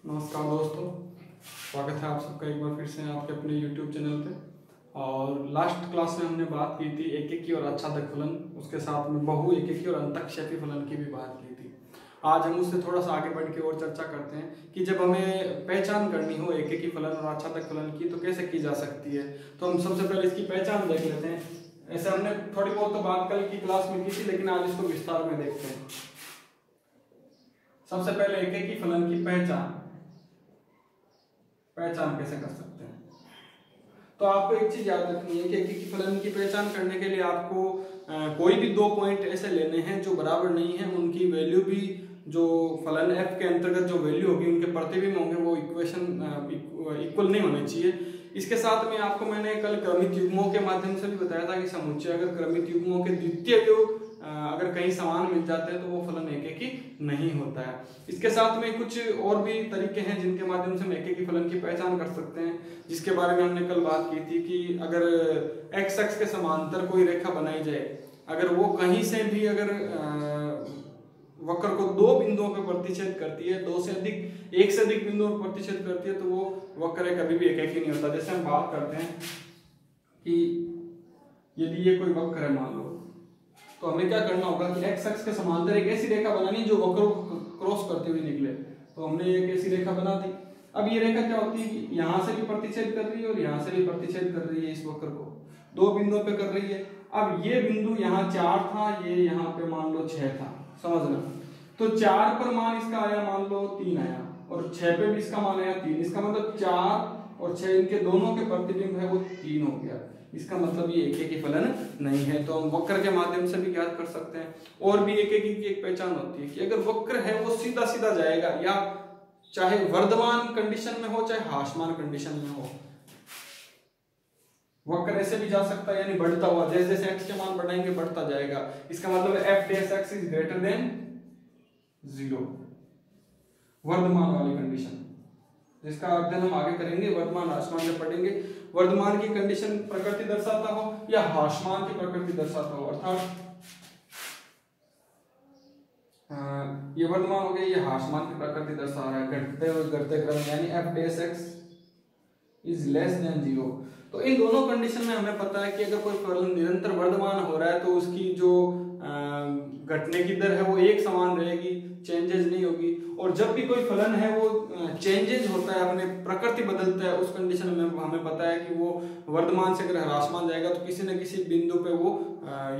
नमस्कार दोस्तों, स्वागत है आप सबका एक बार फिर से आपके अपने YouTube चैनल पे। और लास्ट क्लास में हमने बात की थी एकेकी और आच्छादक फलन, उसके साथ में बहु एकेकी और अंतःक्षेपी फलन की भी बात की थी। आज हम उससे थोड़ा सा आगे बढ़ के और चर्चा करते हैं कि जब हमें पहचान करनी हो एकेकी फलन और आच्छादक फलन की तो कैसे की जा सकती है। तो हम सबसे पहले इसकी पहचान देख लेते हैं। ऐसे हमने थोड़ी बहुत तो बात कल की क्लास में की थी, लेकिन आज इसको विस्तार में देखते हैं। सबसे पहले एकेकी फलन की पहचान कैसे कर सकते हैं। तो आपको एक चीज याद रखनी है कि एकेकी फलन की पहचान करने के लिए आपको कोई भी दो पॉइंट ऐसे लेने हैं जो बराबर नहीं है, उनकी वैल्यू भी जो फलन f के अंतर्गत जो वैल्यू होगी उनके प्रतिबिंब होंगे वो इक्वेशन इक्वल नहीं होने चाहिए। इसके साथ में आपको मैंने कल क्रमित युग्मों के माध्यम से भी बताया था कि समुच्चय अगर क्रमित युग्मों के द्वितीय योग अगर कहीं समान मिल जाते हैं तो वो फलन एकेकी नहीं होता है। इसके साथ में कुछ और भी तरीके हैं जिनके माध्यम से हम एकेकी फलन की पहचान कर सकते हैं, जिसके बारे में हमने कल बात की थी कि अगर x अक्ष के समांतर कोई रेखा बनाई जाए, अगर वो कहीं से भी अगर वक्र को दो बिंदुओं पर प्रतिच्छेद करती है, एक से अधिक बिंदुओं पर प्रतिच्छेद करती है, तो वो वक्र कभी भी एकेकी नहीं होता। जैसे हम बात करते हैं कि यदि ये कोई वक्र है मान लो, तो हमें क्या करना होगा कि x अक्ष के समांतर एक ऐसी रेखा बनानी जो वक्र को क्रॉस करते हुए निकले। तो हमने एक ऐसी रेखा बना दी। अब ये रेखा क्या होती है कि यहाँ से भी प्रतिच्छेद कर रही है और यहाँ से भी प्रतिच्छेद कर रही है, इस वक्र को दो बिंदुओं पे कर रही है। अब ये बिंदु यहाँ 4 था, ये यहाँ पे मान लो 6 था, समझना। तो 4 पर मान इसका आया मान लो 3 आया, और 6 पे भी इसका मान आया 3। इसका मतलब 4 और 6 इनके दोनों के प्रतिबिंब है वो 3 हो गया। इसका मतलब ये एकेकी फलन नहीं है। तो हम वक्र के माध्यम से भी ज्ञात कर सकते हैं। और भी एकेकी की एक पहचान होती है कि अगर वक्र है वो सीधा सीधा जाएगा, या चाहे वर्धमान कंडीशन में हो चाहे ह्रासमान कंडीशन में हो, वक्र ऐसे भी जा सकता है, यानी बढ़ता हुआ, जैसे जैसे x के मान बढ़ाएंगे बढ़ता जाएगा। इसका मतलब f dash x is greater than 0, वर्धमान वाली कंडीशन, जिसका अध्ययन हम आगे करेंगे। वर्धमान ह्रासमान जब पढ़ेंगे, वर्धमान की कंडीशन प्रकृति दर्शाता हो या ह्रासमान की प्रकृति दर्शाता हो, अर्थात ये वर्धमान हो गया, ये ह्रासमान की प्रकृति दर्शा रहा है घटते हुए घटते क्रम, यानी f dash x is less than 0। तो इन दोनों कंडीशन में हमें पता है कि अगर कोई फलन निरंतर वर्धमान हो रहा है तो उसकी जो घटने की दर है वो एक समान रहेगी, चेंजेस नहीं होगी। और जब भी कोई फलन है वो चेंजेस होता है, अपने प्रकृति बदलता है, उस कंडीशन में हमें पता है कि वो वर्धमान से अगर ह्रासमान जाएगा तो किसी न किसी बिंदु पे वो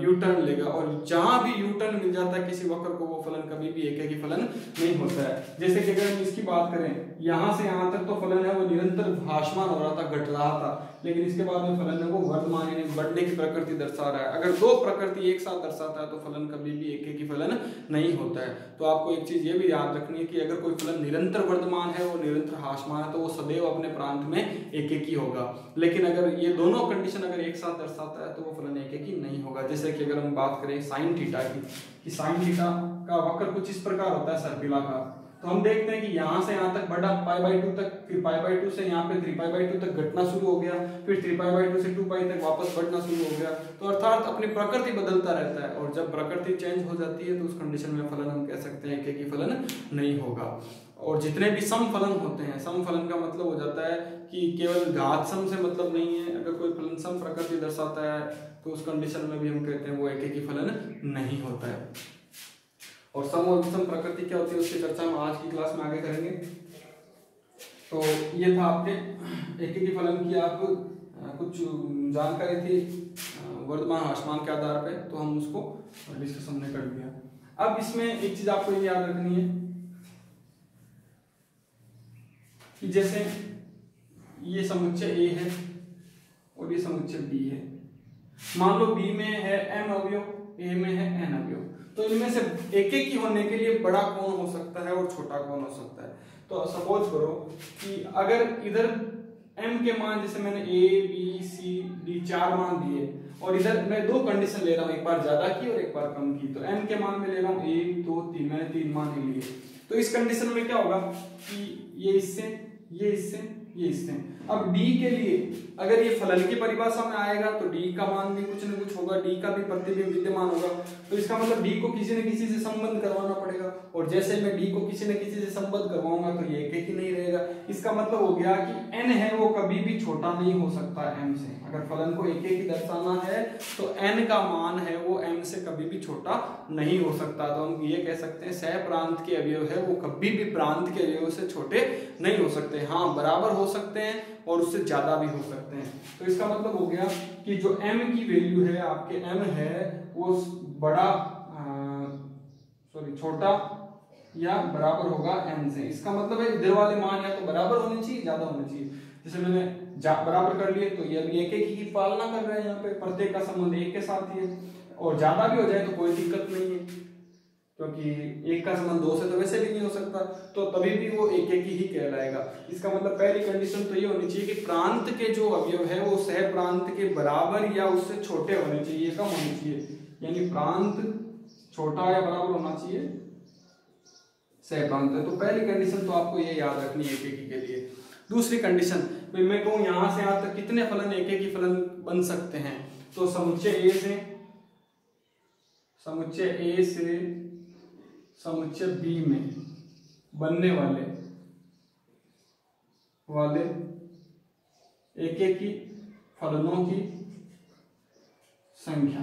यू टर्न लेगा, और जहां भी यू टर्न मिल जाता है किसी वक्र को, वो फलन कभी भी एकेकी फलन नहीं होता है। जैसे कि अगर हम इसकी बात करें, यहां से यहां तक तो फलन है वो निरंतर ह्रासमान हो रहा था, घट रहा था, लेकिन इसके बाद में फलन है वो वर्धमान यानी बढ़ने की प्रकृति दर्शा रहा है। अगर दो प्रकृति एक साथ दर्शाता है तो फलन कभी भी एकेकी फलन नहीं होता है। तो आपको एक चीज ये भी याद रखनी है कि अगर कोई फलन निरंतर वर्धमान है, वो निरंतर ह्रासमान है, तो वो सदैव अपने प्रांत में एकेकी होगा। लेकिन अगर ये दोनों कंडीशन अगर एक साथ दर्शाता है तो वो फलन एकेकी नहीं होगा। जैसे कि अगर हम बात करें साइन थीटा की, कि साइन थीटा का वक्र कुछ इस प्रकार होता है सर्पिला का, तो हम देखते हैं कि यहाँ से यहाँ तक बढ़ा π/2 तक, फिर π/2 से यहाँ पे 3π/2 तक घटना शुरू हो गया, फिर 3π/2 से 2π तक वापस बढ़ना शुरू हो गया। तो अर्थात अपनी प्रकृति बदलता रहता है, और जब प्रकृति चेंज हो जाती है तो उस कंडीशन में फलन हम कह सकते हैं एकेकी फलन नहीं होगा। और जितने भी सम फलन होते हैं, सम फलन का मतलब हो जाता है कि केवल घात सम से मतलब नहीं है, अगर कोई फलन सम प्रकृति दर्शाता है तो उस कंडीशन में भी हम कहते हैं वो एकेकी फलन नहीं होता है। और सम और विषम प्रकृति क्या होती है उसकी चर्चा हम आज की क्लास में आगे करेंगे। तो ये था आपके एकेकी फलन की आप कुछ जानकारी थी वर्धमान ह्रासमान के आधार पे, तो हम उसको डिस्कशन में कर लिया। अब इसमें एक चीज आपको ये याद रखनी है कि जैसे ये समुच्चय A है और ये समुच्चय B है। मान लो B में है m अवयव, A में है n अवयव, तो इनमें से एकेकी होने के लिए बड़ा कौन हो सकता है और छोटा कौन हो सकता है। तो सपोज करो कि अगर इधर m के मान, जैसे मैंने a b c d 4 मान दिए, और इधर मैं दो कंडीशन ले रहा हूं, एक बार ज्यादा की और एक बार कम की। तो m के मान में ले रहा हूं 1 2 3, मैंने 3 मान ही लिए। तो इस कंडीशन में क्या होगा कि ये इससे ये इससे। अब डी के लिए अगर ये फलन की परिभाषा में आएगा तो डी का मान भी कुछ न कुछ होगा, डी का भी प्रतिबिंब विद्यमान होगा, तो इसका मतलब डी को किसी न किसी से संबंध करवाना पड़ेगा, और जैसे मैं डी को किसी न किसी से संबंध करवाऊंगा तो ये एक ही नहीं रहेगा। इसका मतलब हो गया कि n है वो कभी भी छोटा नहीं हो सकता m से। अगर फलन को एक ही दर्शाना है तो n का मान है वो m से कभी भी छोटा नहीं हो सकता। तो हम ये कह सकते हैं सह प्रांत के अवयव है वो कभी भी प्रांत के अवयव से छोटे नहीं हो सकते। हाँ, बराबर हो सकते हैं और उससे ज्यादा भी हो सकते हैं। तो इसका मतलब हो गया कि जो m की वैल्यू है आपके m है वो बड़ा छोटा या बराबर होगा n से। इसका मतलब है इधर वाले मान या तो बराबर होने चाहिए ज्यादा होने चाहिए। जैसे मैंने बराबर कर लिए तो ये अभी एक एक की पालना कर रहे हैं, यहाँ पे प्रत्येक का संबंध एक के साथ ही है, और ज्यादा भी हो जाए तो कोई दिक्कत नहीं है क्योंकि एक का संबंध दो से तो वैसे भी नहीं हो सकता, तो तभी भी वो एक एक ही कहलाएगा। इसका मतलब पहली कंडीशन तो ये होनी चाहिए कि प्रांत के जो अवयव है वो सह प्रांत के बराबर या उससे छोटे होने चाहिए, कम होने चाहिए, यानी प्रांत छोटा या बराबर होना चाहिए सह प्रांत है। तो पहली कंडीशन तो आपको ये याद रखनी है एक एक के लिए। दूसरी कंडीशन मैं कहूं यहां से यहां तक कितने फलन एक एक ही फलन बन सकते हैं, तो समुच्चय ए से समुच्चय बी में बनने वाले एक एक ही फलनों की संख्या।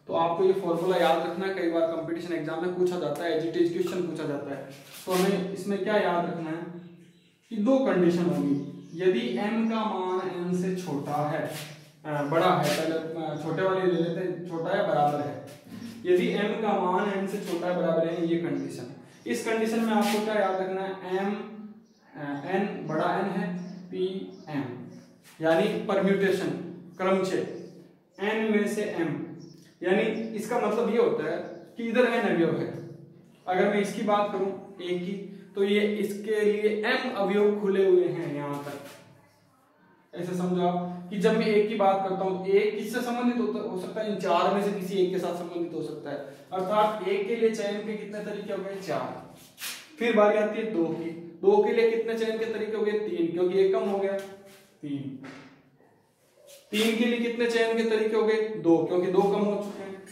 तो आपको ये फॉर्मूला याद रखना है, कई बार कंपटीशन एग्जाम में पूछा जाता है, एज इट इज क्वेश्चन पूछा जाता है। तो हमें इसमें क्या याद रखना है कि दो कंडीशन होगी। यदि m का मान n से छोटा है, बड़ा है, पहले छोटे वाले ले लेते हैं, छोटा है बराबर है। यदि m का मान n से छोटा है बराबर है, ये कंडीशन। इस कंडीशन में आपको क्या याद रखना है, n बड़ा n है, p m, यानी परम्यूटेशन क्रमचय n में से m, यानी इसका मतलब ये होता है कि इधर n अवयव है। अगर मैं इसकी बात करूं एक की, तो ये इसके लिए m अवयव खुले हुए हैं यहां तक। ऐसे समझो आप कि जब मैं एक की बात करता हूं, एक किससे संबंधित हो सकता है, इन चार में से किसी एक के साथ संबंधित हो सकता है। अर्थात एक के लिए चयन के कितने तरीके हो गए, चार। फिर बारी आती है दो की, दो के लिए कितने चयन के तरीके हो गए, तीन, क्योंकि एक कम हो गया, तीन। तीन के लिए कितने चयन के तरीके हो गए, दो, क्योंकि दो कम हो चुके हैं।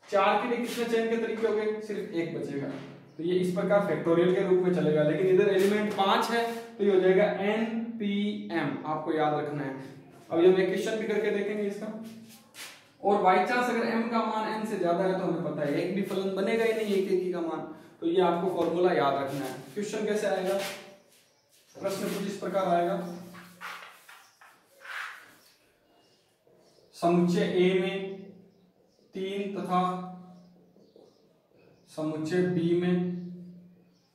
चार के लिए कितने चयन के तरीके हो गए, सिर्फ एक बचेगा। तो ये इस प्रकार फैक्टोरियल के रूप में चलेगा, लेकिन इधर एलिमेंट 5 है तो ये हो जाएगा NPM, आपको याद रखना है। अब ये हम क्वेश्चन भी करके देखेंगे इसका। और बाई चांस अगर m का मान n से ज्यादा है तो हमें पता है एक भी फलन बनेगा ही नहीं एक ही का मान, तो ये आपको फॉर्मूला याद रखना है। क्वेश्चन कैसे आएगा, प्रश्न कुछ इस प्रकार आएगा, समुच्चय A में 3 तथा समुच्चय B में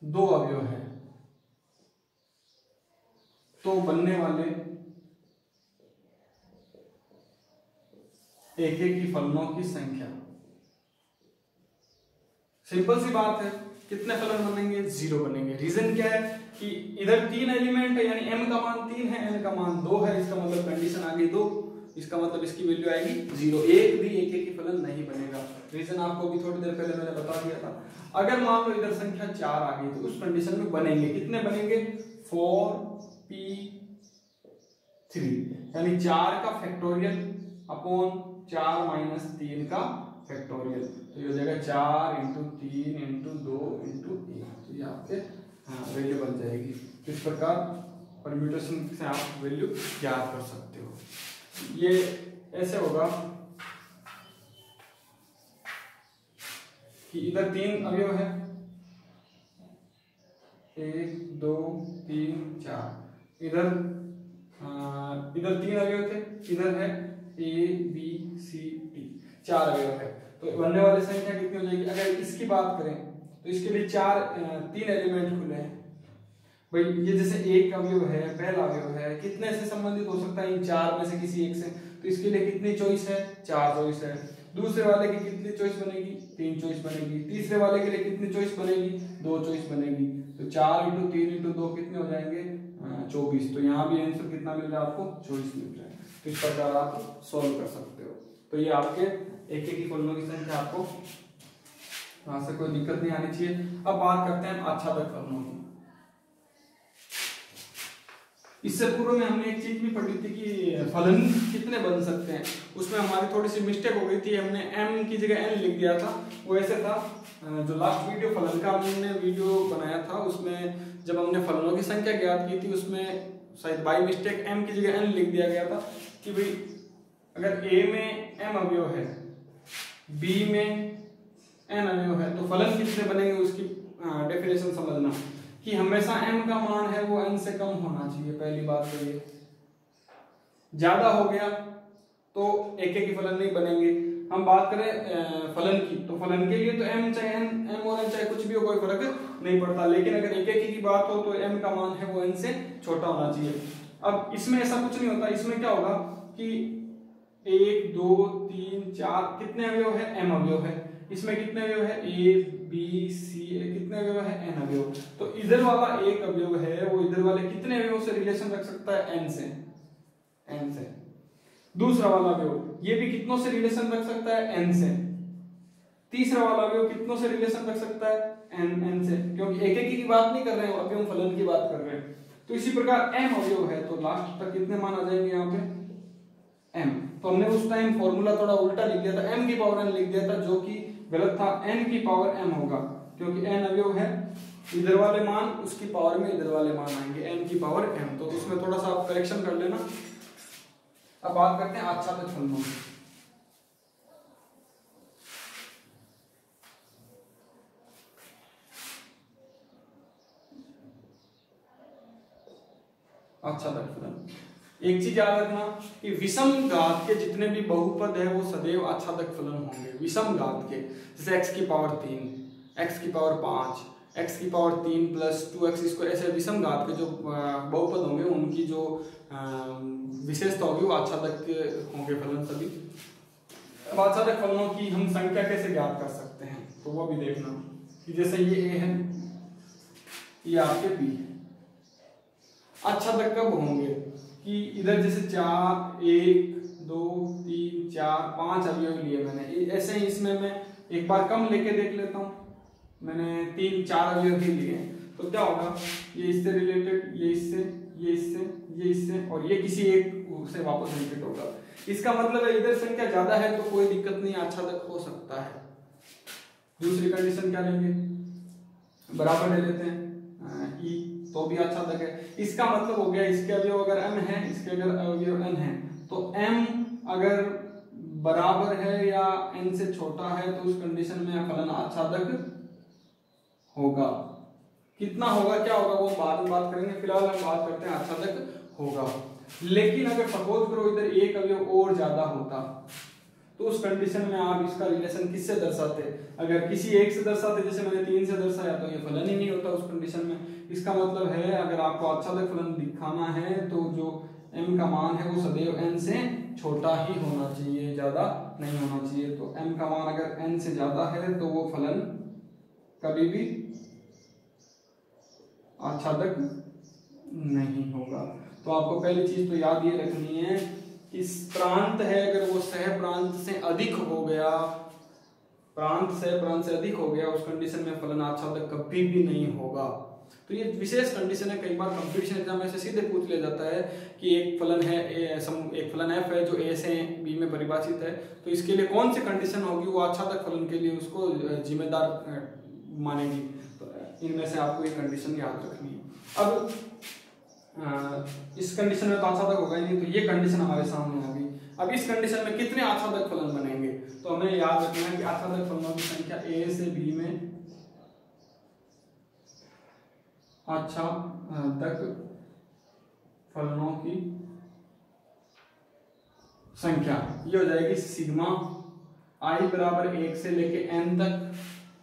2 अवयव है, तो बनने वाले एक एक ही फलनों की संख्या। सिंपल सी बात है, कितने फलन बनेंगे, 0 बनेंगे। रीजन क्या है कि इधर 3 एलिमेंट है, यानी m का मान 3 है, n का मान 2 है, इसका मतलब कंडीशन आ गई 2, इसका मतलब इसकी वैल्यू आएगी 0। एक भी एक एक ही फलन नहीं बनेगा। रीजन आपको भी थोड़ी देर पहले मैंने बता दिया था। अगर मान लो इधर संख्या 4 आ गई तो उस कंडीशन में बनेंगे, कितने बनेंगे, 4p3, यानी 4 का फैक्टोरियल अपॉन 4 माइनस 3 का फैक्टोरियल, तो ये हो जाएगा 4 × 3 × 2 × 1, तो ये आपके वैल्यू बन जाएगी। इस प्रकार परम्यूटेशन से आप वैल्यू ज्ञात कर सकते हो। ये ऐसे होगा कि इधर 3 अवयव है, 1 2 3 4, इधर 3 अवयव थे, इधर है A B C D, 4 अवयव है, तो बनने वाली संख्या कितनी हो जाएगी। अगर इसकी बात करें तो इसके लिए 3 एलिमेंट खुले हैं भाई। ये जैसे एक अवयव है, पहला अवयव है, कितने से संबंधित हो सकता है, इन 4 में से किसी एक से, तो इसके लिए कितनी चॉइस है, 4 चॉइस है। दूसरे वाले की कितनी चॉइस बनेगी, 3 चॉइस बनेगी। तीसरे वाले के लिए कितनी चॉइस बनेगी, 2 चॉइस बनेगी। तो 4 × 3 × 2 कितने हो जाएंगे, 24। तो यहाँ भी आंसर कितना मिल रहा है आपको, 24 मिल रहा है। तो इस प्रकार आप सॉल्व कर सकते हो। तो ये आपके एक एक ही फलनों की संख्या, आपको वहां से कोई दिक्कत नहीं आनी चाहिए। अब बात करते हैं आच्छादक फलनों की। इससे पूर्व में हमने एक चीज भी पढ़ी थी कि फलन कितने बन सकते हैं। उसमें हमारी थोड़ी सी मिस्टेक हो गई थी, हमने m की जगह n लिख दिया था। वो ऐसे था, जो लास्ट वीडियो फलन का हमने वीडियो बनाया था उसमें जब हमने फलनों की संख्या ज्ञात की थी उसमें शायद बाई मिस्टेक m की जगह n लिख दिया गया था कि भाई अगर a में m अवयव है, b में n अवयव है तो फलन कितने बनेंगे, उसकी डेफिनेशन समझना कि हमेशा m का मान है वो n से कम होना चाहिए। पहली बात तो ये, ज्यादा हो गया तो एक ही फलन नहीं बनेंगे। हम बात करें फलन की तो फलन के लिए तो m चाहे m और n चाहे कुछ भी हो कोई फर्क नहीं पड़ता, लेकिन अगर एक की बात हो तो m का मान है वो n से छोटा होना चाहिए। अब इसमें ऐसा कुछ नहीं होता, इसमें क्या होगा कि 1 2 3 4 कितने अवयव है, m अवयव है। इसमें कितने अवयव है, a b c कितने अवयव है, n अवयव। तो इधर वाला एक अवयव है वो इधर वाले कितने अवयव से रिलेशन रख सकता है, n से। दूसरा वाला अवयव ये भी कितनों से रिलेशन रख सकता है, n से। तीसरा वाला अवयव कितनों से रिलेशन रख सकता है, n से, क्योंकि एक की बात नहीं कर रहे हैं, अभी हम फलन की बात कर रहे हैं। तो इसी प्रकार m अवयव है तो लास्ट तक कितने मान आ जाएंगे यहाँ पे, m। तो हमने उस टाइम फॉर्मूला थोड़ा उल्टा लिख दिया था, m की पावर n लिख दिया था, जो कि गलत था। n की पावर m होगा क्योंकि n अवयव है, इधर वाले मान उसकी पावर में इधर वाले मान आएंगे, n की पावर m। तो उसमें थोड़ा सा आप करेक्शन कर लेना। अब बात करते हैं आच्छादित फलनों की। आच्छादित फलन, एक चीज याद रखना कि विषम घात के जितने भी बहुपद है वो सदैव आच्छादित फलन होंगे। विषम घात के जैसे x की पावर 3, x की पावर 5, x की पावर 3 प्लस 2x², ऐसे विषम घात के जो बहुपद होंगे उनकी जो विशेषता होगी वो आच्छादित होंगे फलन सभी। अब आच्छादित फलनों की हम संख्या कैसे ज्ञात कर सकते हैं तो वो भी देखना कि जैसे ये a है, ये आपके b है। आच्छादित कब होंगे कि इधर जैसे 4 1 2 3 4 5 अवयव लिए मैंने, ऐसे ही इसमें मैं एक बार कम लेके देख लेता हूँ, मैंने 3 4 अवयव ही लिए हैं। तो क्या होगा, ये इससे रिलेटेड, ये इससे, ये इससे, ये इससे और ये किसी एक से वापस रिपीट होगा। इसका मतलब है इधर संख्या ज्यादा है तो कोई दिक्कत नहीं, आच्छादित हो सकता है। दूसरी कंडीशन क्या लेंगे, बराबर ले लेते हैं e तो भी आच्छादित है। इसका मतलब हो गया इसके अवयव अगर m है, इसके अगर अवयव n है तो m अगर बराबर है या n से छोटा है तो उस कंडीशन में फलन आच्छादित होगा। कितना होगा, क्या होगा वो बाद में बात करेंगे, फिलहाल हम बात करते हैं आच्छादित होगा। लेकिन अगर सपोज करो इधर एक अवयव और ज्यादा होता तो उस कंडीशन में आप इसका रिलेशन किससे दर्शाते, अगर किसी एक से दर्शाते, जैसे मैंने 3 से दर्शाया तो ये फलन ही नहीं होता उस कंडीशन में। इसका मतलब है अगर आपको आच्छादित फलन दिखाना है तो जो m का मान है वो सदैव n से छोटा ही होना चाहिए, ज्यादा नहीं होना चाहिए। तो m का मान अगर n से ज्यादा है तो वो फलन कभी भी आच्छादित नहीं होगा। तो आपको पहली चीज तो याद ये रखनी है कि प्रांत है अगर वो सह प्रांत से अधिक हो गया, प्रांत सह प्रांत से अधिक हो गया, उस कंडीशन में फलन आच्छादित कभी भी नहीं होगा। तो ये विशेष कंडीशन है, कई बार कंपटीशन एग्जाम में से सीधे पूछ लिया जाता है कि एक फलन है एक फलन f है जो a से b में परिभाषित है, तो इसके लिए कौन सी कंडीशन होगी वो आच्छादित फलन के लिए उसको जिम्मेदार मानेगी। तो इनमें से आपको ये कंडीशन याद रखनी है। अब इस कंडीशन में तो आच्छादित होगा ही नहीं, तो ये कंडीशन हमारे सामने है अभी। अब इस कंडीशन में कितने आच्छादित फलन बनेंगे तो हमें याद रखना है कि आच्छादित फलनों की संख्या a से b में आच्छादित फलनों की संख्या ये हो जाएगी सिग्मा i बराबर 1 से लेके n तक,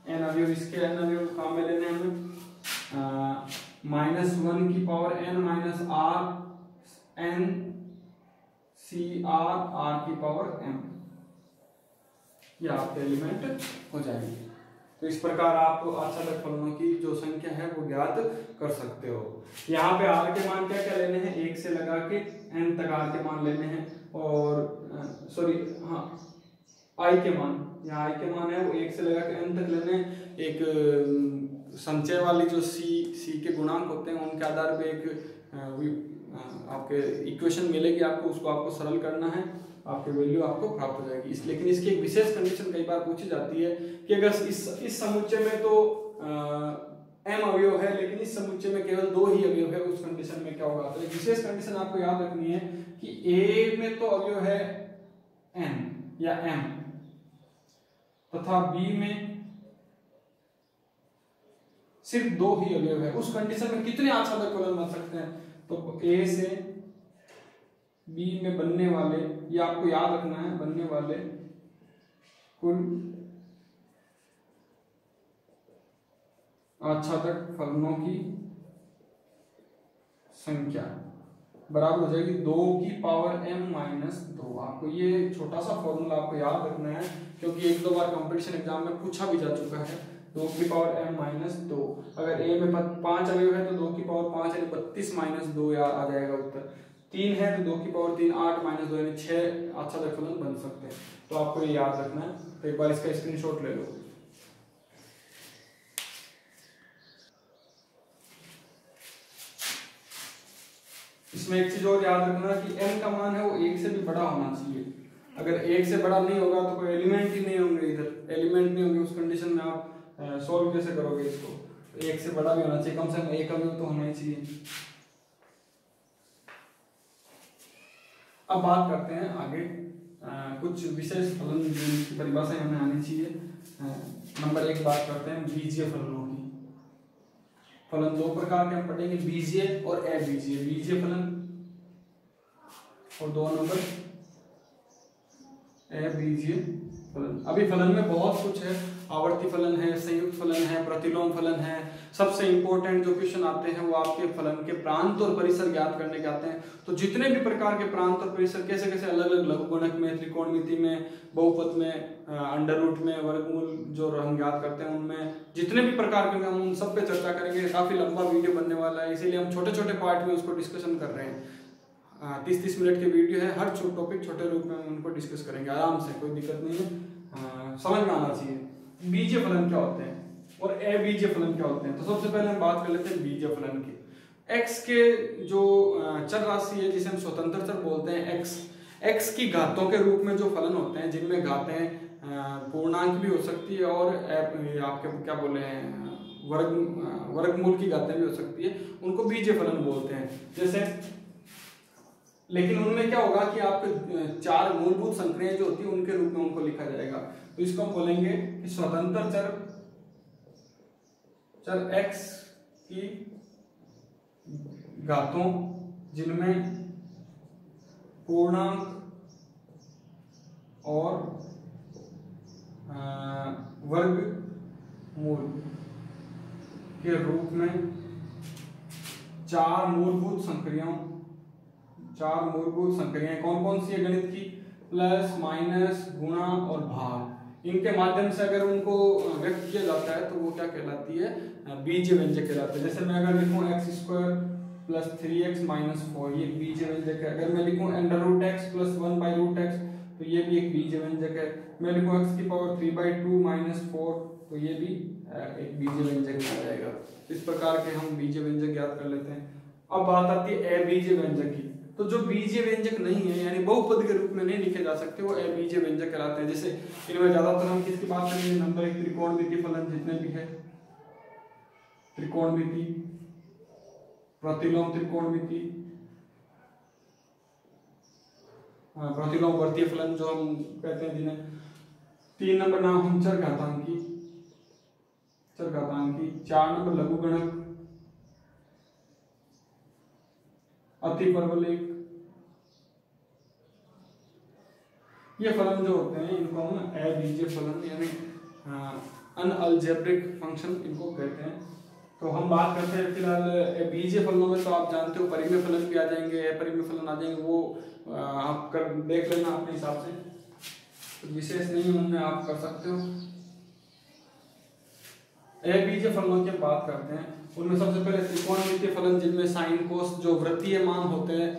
n अवयव, इसके n अवयव काम में लेने हमें -1 की power n minus r n c r की पावर m, ये आपके एलिमेंट हो जाएंगे। तो इस प्रकार आप आच्छादित फलनों की जो संख्या है वो ज्ञात कर सकते हो। यहाँ पे r के मान क्या क्या लेने हैं, 1 से लगा के n तक r के मान लेने हैं, और सॉरी हाँ i के मान, यहाँ i के मान है वो 1 से लगा के n तक लेने हैं। एक संचय वाली जो c के गुणांक होते हैं उनके आधार पे एक आपके इक्वेशन मिलेगी आपको, उसको आपको सरल करना है, आपकी वैल्यू आपको प्राप्त हो जाएगी। लेकिन इसकी एक विशेष कंडीशन कई बार पूछी जाती है कि अगर इस समुच्चय में तो m अवयव है लेकिन इस समुच्चय में केवल 2 ही अवयव है, उस कंडीशन में क्या होगा। तो एक विशेष कंडीशन आपको याद रखनी है कि A में तो अवयव है n या m तथा B में सिर्फ 2 ही अवयव है, उस कंडीशन में कितने आच्छादक फलन बन सकते हैं। तो A से B में बनने वाले, ये आपको याद रखना है, बनने वाले कुल आच्छादक फलनों की संख्या बराबर हो जाएगी 2 की पावर m माइनस 2। आपको ये छोटा सा फॉर्मूला आपको याद रखना है क्योंकि 1-2 बार कंपटीशन एग्जाम में पूछा भी जा चुका है। 2 की पावर m माइनस 2, अगर a में 5 अवयव है तो 2 की पावर 5 यानी 32 माइनस 2 आ जाएगा उत्तर। 3 है तो 2 की पावर 3 8 माइनस 2 यानी 6 आच्छादक फलन बन सकते हैं। तो आपको ये याद रखना है, तो एक बार इसका स्क्रीनशॉट ले लो। इसमें एक चीज और याद रखना कि m का मान है वो 1 से भी बड़ा होना चाहिए। अगर 1 से बड़ा नहीं होगा तो कोई एलिमेंट ही नहीं होंगे, इधर एलिमेंट नहीं होंगे, उस कंडीशन में आप सॉल्व कैसे करोगे इसको। 1 से बड़ा भी होना चाहिए, कम से कम 1 अवयव तो होना ही चाहिए। अब बात करते हैं आगे कुछ विशेष फलन की परिभाषा हमें आनी चाहिए। नंबर 1 बात करते हैं बीजीय फलनों की। फलन 2 प्रकार के हम पढ़ेंगे, बीजीय और अबीजीय। बीजीय फलन और 2 नंबर अबीजीय फलन। अभी फलन में बहुत कुछ है, आवर्ती फलन है, संयुक्त फलन है, प्रतिलोम फलन है। सबसे इंपॉर्टेंट जो क्वेश्चन आते हैं वो आपके फलन के प्रांत और परिसर ज्ञात करने के आते हैं। तो जितने भी प्रकार के प्रांत और परिसर कैसे कैसे अलग अलग लघुगणक में, त्रिकोणमिति में, बहुपद में, अंडर रूट में, वर्गमूल जो हम ज्ञात करते हैं उनमें जितने भी प्रकार के हम उन सब पे चर्चा करेंगे। काफी लंबा वीडियो बनने वाला है, इसीलिए हम छोटे छोटे पार्ट में उसको डिस्कशन कर रहे हैं। 30-30 मिनट के वीडियो है, हर टॉपिक छोटे रूप में उनको डिस्कस करेंगे आराम से, कोई दिक्कत नहीं है, समझ में आना चाहिए। बीजीय फलन क्या होते हैं और अबीजीय फलन क्या होते हैं। तो सबसे पहले हम बात कर लेते हैं बीजीय फलन की। x के जो चर राशि है जिसे हम स्वतंत्र चर बोलते हैं, x की घातों के रूप में जो फलन होते हैं, जिनमें घातें पूर्णांक भी हो सकती है और आपके क्या बोले हैं वर्गमूल की घातें भी हो सकती है, उनको बीजीय फलन बोलते हैं। जैसे लेकिन उनमें क्या होगा कि आपके 4 मूलभूत संक्रियाएं जो होती है उनके रूप में उनको लिखा जाएगा। तो इसको हम बोलेंगे कि स्वतंत्र चर x की घातों जिनमें पूर्णांक और वर्गमूल के रूप में 4 मूलभूत संक्रियाएं कौन कौन सी है गणित की, प्लस, माइनस, गुणा और भाग, इनके माध्यम से अगर उनको व्यक्त किया जाता है तो वो क्या कहलाती है, बीजीय व्यंजक कहलाता है। जैसे मैं अगर लिखूं x² प्लस 3x माइनस 4, ये बीजीय व्यंजक है। अगर मैं लिखूं √x प्लस 1/√x तो ये भी एक बीजीय व्यंजक है। मैं लिखूं x की पावर 3/2 माइनस 4 तो ये भी एक बीजीय व्यंजक आ जाएगा। इस प्रकार के हम बीजीय व्यंजक ज्ञात कर लेते हैं। अब बात आती है अबीजीय व्यंजक की। तो जो बीजीय व्यंजक नहीं है यानी बहुपद के रूप में नहीं लिखे जा सकते वो अबीजीय व्यंजक कहलाते हैं। जैसे इनमें ज्यादातर हम किसकी बात करेंगे, नंबर 1 त्रिकोणमिति फलन जितने भी है, त्रिकोणमिति, प्रतिलोम त्रिकोणमिति, प्रतिलोम वर्तीय फलन जो हम कहते हैं जिन्हें। 3 नंबर नाम हम चरघातांकी। 4 नंबर लघुगणक, अतिपरवलयिक। ये फलन जो होते हैं इनको हम अबीजीय फलन यानी अनअलजेब्रिक फंक्शन इनको कहते हैं। तो हम बात करते हैं फिलहाल बीजीय फलनों में। तो आप जानते हो परिमेय फलन भी आ जाएंगे, अपरिमेय फलन आ जाएंगे, वो आप कर देख लेना अपने हिसाब से, तो विशेष नहीं उनमें आप कर सकते हो। अबीजीय फलनों की बात करते हैं, उनमें सबसे पहले त्रिकोणमितीय फलन जिनमें साइन कोस जो वृत्तीय मान होते हैं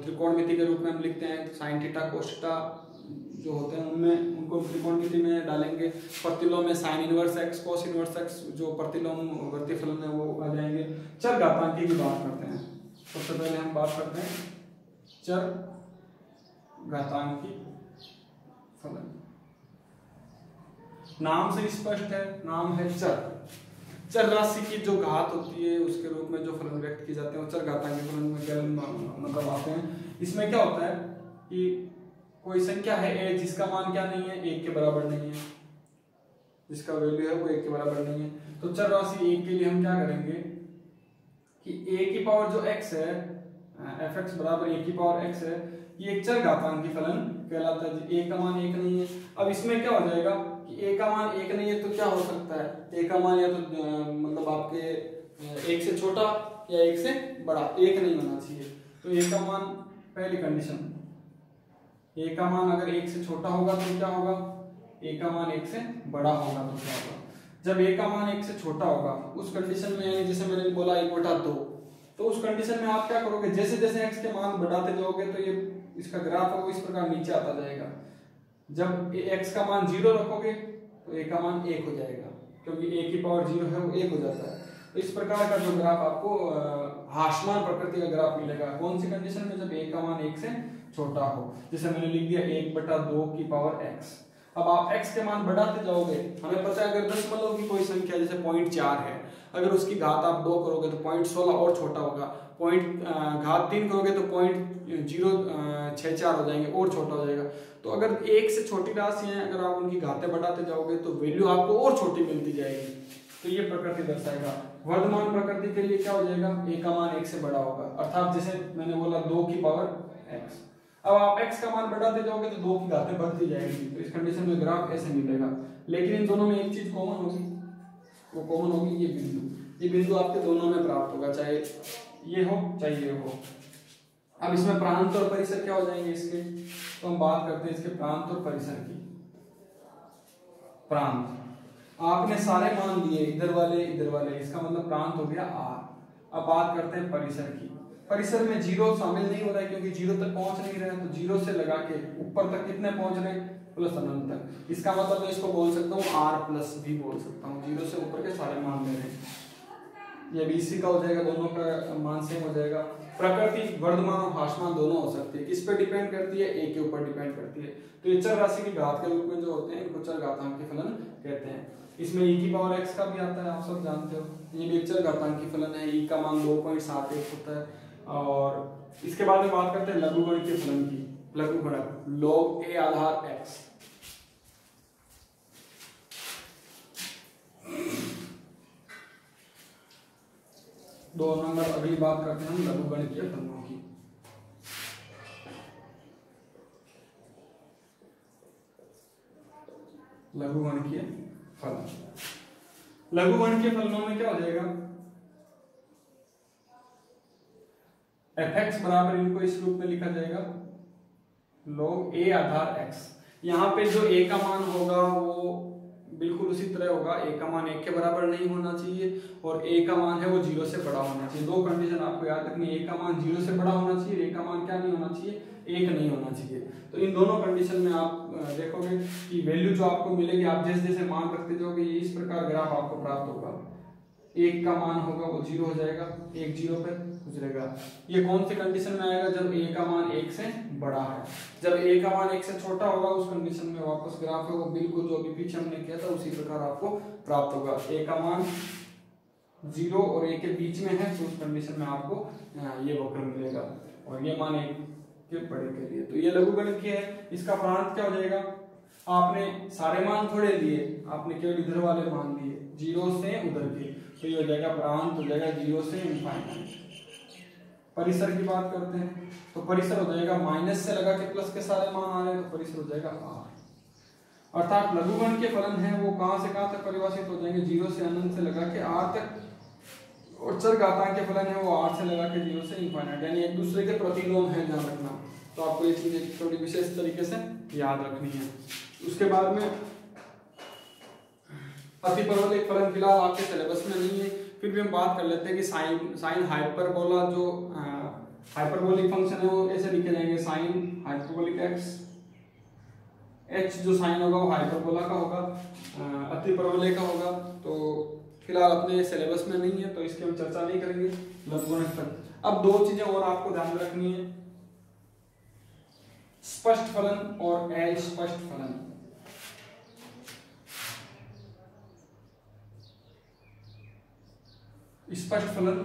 त्रिकोणमिति के रूप में हम लिखते हैं, साइन थीटा कोस थीटा जो होते हैं उनमें उनको त्रिकोणमिति में डालेंगे। प्रतिलोम में sine inverse x cos inverse x जो प्रतिलोम वर्तीय फलन है वो आ जाएंगे। चरघातांकी की बात करते हैं। सबसे पहले हम बात करते हैं चर घातांकी फलन। नाम से स्पष्ट है, नाम है चर। चर राशि की जो घात होती है उसके रूप में जो फलन व्यक्त किए जाते हैं वो चर घातांकी फलन में क्या मतलब आते हैं। इसमें क्या होता है कि कोई संख्या है ए जिसका मान क्या नहीं है, 1 के बराबर नहीं है, जिसका वैल्यू है वो 1 के बराबर नहीं है। तो चर राशि 1 के लिए हम क्या करेंगे कि a की पावर जो x है, fx बराबर a की पावर x है, ये एक चर घातांकी फलन कहलाता है। a का मान 1 नहीं है। अब इसमें क्या हो जाएगा कि a का मान 1 नहीं है तो क्या हो सकता है, a का मान या तो मतलब आपके 1 से छोटा या 1 से बड़ा, 1 नहीं होना चाहिए। तो a का मान, पहली कंडीशन, a का मान अगर 1 से छोटा होगा तो क्या होगा, a का मान 1 से बड़ा होगा तो क्या होगा। जब a का मान 1 से छोटा होगा उस कंडीशन में, यानी जैसे मैंने बोला 1/2, तो उस कंडीशन में आप क्या करोगे, जैसे जैसे x के मान बढ़ाते जाओगे तो ये इसका ग्राफ है वो इस प्रकार नीचे आता जाएगा। जब x का मान 0 रखोगे तो a का मान 1 हो जाएगा, क्योंकि a की पावर 0 है वो 1 हो जाता है। तो इस प्रकार का जो ग्राफ आपको हास्यमान प्रकृति का ग्राफ मिलेगा। कौन सी कंडीशन में, जब a का मान 1 से छोटा हो। जैसे मैंने लिख दिया 1/2 की पावर x। अब आप x के मान बढ़ाते जाओगे, हमें पता है अगर दशमलव की कोई संख्या जैसे 0.4 है, अगर उसकी घात आप 2 करोगे तो 0.16 और छोटा होगा, घात 3 करोगे तो 0.064 हो जाएंगे और छोटा हो जाएगा। तो अगर 1 से छोटी राशि है, अगर आप उनकी घातें बढ़ाते जाओगे तो वैल्यू आपको और छोटी मिलती जाएगी। तो ये प्रकृति दर्शाएगा। वर्धमान प्रकृति के लिए क्या हो जाएगा, a का मान 1 से बड़ा होगा, अर्थात जैसे मैंने बोला 2 की पावर x। अब आप x का मान बढ़ाते जाओगे तो 2 की घातें बढ़ती जाएगी। तो इस कंडीशन में ग्राफ ऐसे मिलेगा। लेकिन इन दोनों में एक चीज कॉमन होगी, वो कॉमन होगी ये बिंदु। ये बिंदु आपके दोनों में प्राप्त होगा, चाहे ये हो चाहे ये हो। अब इसमें प्रांत और परिसर क्या हो जाएंगे इसके, तो हम बात करते हैं इसके प्रांत और परिसर की। प्रांत, आपने सारे मान लिए इधर वाले इधर वाले, इसका मतलब प्रांत हो गया r। अब बात करते हैं परिसर की। परिसर में 0 शामिल नहीं हो रहा है क्योंकि 0 तक पहुंच नहीं रहे हैं, तो 0 से लगा के ऊपर तक कितने पहुंच रहे हैं, प्लस अनंत तक। इसका मतलब मैं इसको बोल सकता हूँ r+ भी बोल सकता हूँ। 0 से ऊपर के सारे मान ले रहे हैं, ये BC का हो जाएगा, दोनों का मान सेम हो जाएगा। प्रकृति वर्धमान और ह्रासमान दोनों हो सकती है। किस पे डिपेंड करती है, a के ऊपर डिपेंड करती है। तो ये चर राशि की घात के रूप में जो होते हैं इनको चर घातांकी फलन कहते हैं। इसमें e की पावर x का भी आता है, आप सब जानते हो, ये भी एक चर घातांकी फलन है। e का मान 2.71 होता है। और इसके बाद में बात करते हैं लघुगणकीय फलन की। लघुगणक log a आधार x। दो नंबर अगली बात करते हैं हम लघुगणकीय फलनों की। लघुगणकीय फलन, लघुगणकीय फलनों में क्या हो जाएगा, fx बराबर इनको इस रूप में लिखा जाएगा log a आधार x। यहाँ पे जो a का मान होगा वो बिल्कुल उसी तरह होगा, a का मान 1 के बराबर नहीं होना चाहिए और a का मान है वो 0 से बड़ा होना चाहिए। दो कंडीशन आपको याद रखनी है, a का मान 0 से बड़ा होना चाहिए, a का मान क्या नहीं होना चाहिए, 1 नहीं होना चाहिए। तो इन दोनों कंडीशन में आप देखोगे कि वैल्यू जो आपको मिलेगी, आप जैसे जैसे मान रखते जाओगे ये इस प्रकार ग्राफ आपको प्राप्त होगा। 1 का मान होगा वो 0 हो जाएगा, 1 0 पे गुजरेगा। ये कौन सी कंडीशन में आएगा, जब a का मान 1 से बड़ा है। जब a का मान 1 से छोटा होगा उस कंडीशन में वापस ग्राफ है वो बिल्कुल जो अभी पीछे हमने किया था उसी प्रकार आपको प्राप्त होगा। a का मान 0 और 1 के बीच में है तो उस कंडीशन में आपको ये वक्र मिलेगा और ये मान 1 के बड़े के लिए। तो ये लघुगणकीय है। इसका प्रांत क्या हो जाएगा, आपने सारे मान थोड़े लिए, आपने केवल इधर वाले मान लिए 0 से उधर के, तो ये हो जाएगा प्रांत हो जाएगा 0 से इनफाइनाइट। परिसर की बात करते हैं तो परिसर हो जाएगा माइनस से लगा के प्लस के सारे मान आ रहे हैं तो परिसर हो जाएगा r। अर्थात लघुगण के फलन है वो कहां से कहां तक परिभाषित हो जाएंगे, 0 से अनंत से लगा के r तक, और चर घातांक के फलन है वो r से लगा के 0 से इनफाइनाइट, यानी एक दूसरे के प्रतिलोम है, ध्यान रखना। तो आपको ये चीजें थोड़ी विशेष तरीके से याद रखनी है। उसके बाद में अतिपरवलयिक फलन फिलहाल आपके सिलेबस में नहीं है, फिर भी हम बात कर लेते हैं कि साइन हाइपरबोला जो हाइपरबोलिक फंक्शन है वो ऐसे लिखे जाएंगे, साइन हाइपरबोलिक x, h जो साइन होगा वो हाइपरबोला का होगा, अतिपरवलय का होगा। तो फिलहाल अपने सिलेबस में नहीं है तो इसकी हम चर्चा नहीं करेंगे। लघुगणक। अब दो चीजें और आपको ध्यान में रखनी है, स्पष्ट फलन और अस्पष्ट फलन। स्पष्ट फलन,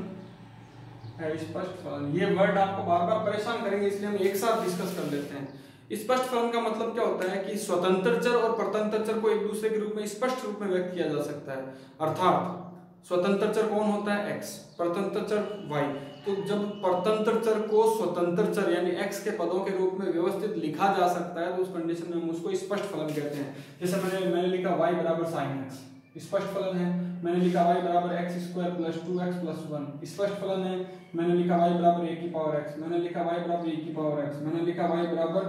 अस्पष्ट फलन, ये वर्ड आपको बार बार परेशान करेंगे, इसलिए हम एक साथ डिस्कस कर लेते हैं। स्पष्ट फलन का मतलब क्या होता है कि स्वतंत्र चर और परतंत्र चर को एक दूसरे के रूप में स्पष्ट रूप में व्यक्त किया जा सकता है। अर्थात स्वतंत्र चर कौन होता है? x, परतंत्र चर y। तो जब परतंत्र चर को स्वतंत्र चर यानी x के पदों के रूप में व्यवस्थित लिखा जा सकता है तो उस कंडीशन में हम उसको स्पष्ट फलन कहते हैं। जैसे मैंने लिखा y बराबर sin x, स्पष्ट फलन है। मैंने लिखा y बराबर x square plus 2x plus 1, स्पष्ट फलन है। मैंने लिखा y बराबर a की पावर x, मैंने लिखा y बराबर a की पावर x, मैंने लिखा y बराबर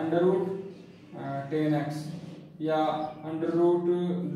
अंडर रूट 10x या अंडर रूट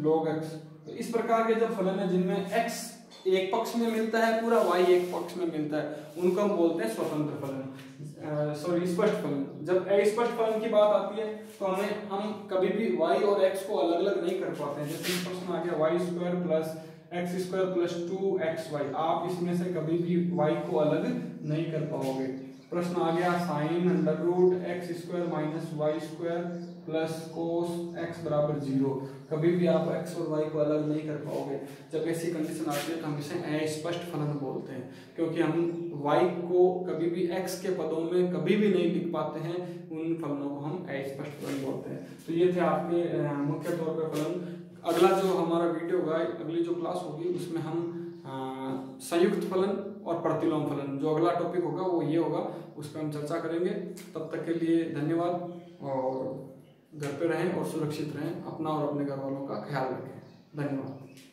log x। तो इस प्रकार के जब फलन है जिनमें x एक पक्ष में मिलता है पूरा, y एक पक्ष में मिलता है, उनको हम बोलते हैं स्वतंत्र फलन, सॉरी स्पष्ट फलन। जब अस्पष्ट फलन की बात आती है तो हम कभी भी y और x को अलग अलग नहीं कर पाते हैं। जैसे इस प्रश्न आ गया y square plus x square plus 2xy, आप इसमें से कभी भी y को अलग नहीं कर पाओगे। प्रश्न आ गया sine under root x square minus Y square plus cos x बराबर 0, कभी भी आप x और y को अलग नहीं कर पाओगे। जब ऐसी कंडीशन आती है तो हम इसे अस्पष्ट फलन बोलते हैं, क्योंकि हम y को कभी भी x के पदों में कभी भी नहीं लिख पाते हैं, उन फलनों को हम अस्पष्ट फलन बोलते हैं। तो ये थे आपके मुख्य तौर पर फलन। अगला जो हमारा वीडियो होगा, अगली जो क्लास होगी उसमें हम संयुक्त फलन और प्रतिलोम फलन, जो अगला टॉपिक होगा वो ये होगा, उस पर हम चर्चा करेंगे। तब तक के लिए धन्यवाद, और घर पे रहें और सुरक्षित रहें, अपना और अपने घर वालों का ख्याल रखें। धन्यवाद।